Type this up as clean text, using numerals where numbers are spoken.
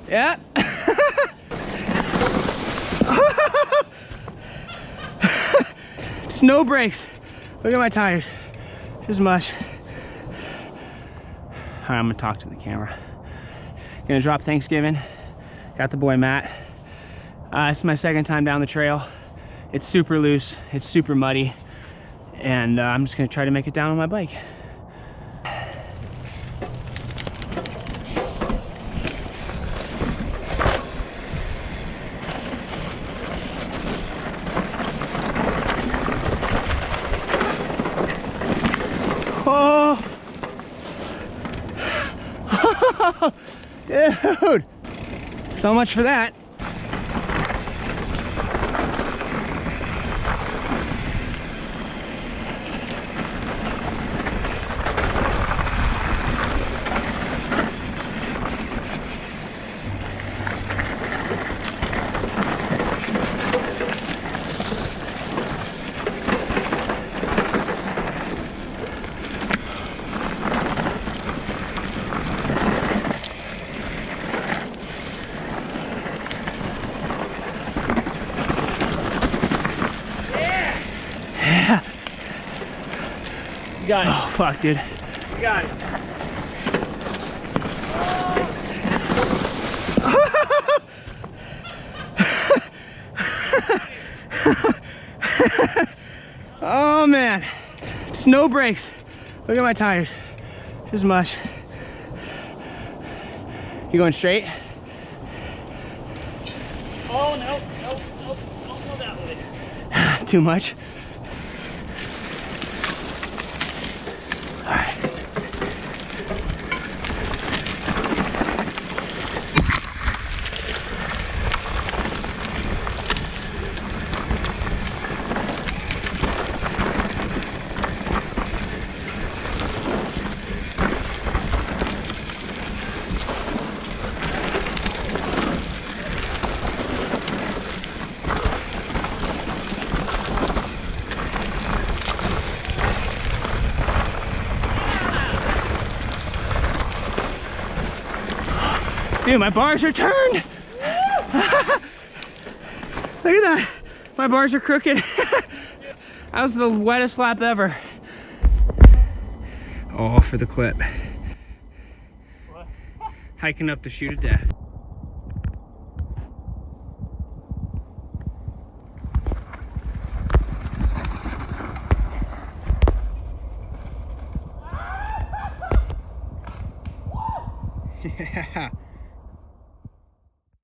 Yeah. Just no brakes. Look at my tires. Just mush. All right, I'm gonna talk to the camera. Gonna drop Thanksgiving. Got the boy Matt. This is my second time down the trail. It's super loose, it's super muddy, and I'm just gonna try to make it down on my bike. Oh, dude, so much for that. You got it. Oh, fuck, dude. You got it. Oh, man. Just no brakes. Look at my tires. Just mush. You going straight? Oh, no. Nope. Don't go that way. Too much. All right. Dude, my bars are turned. Look at that. My bars are crooked. That was the wettest lap ever. All for the clip. What? Hiking up the chute of death. Yeah.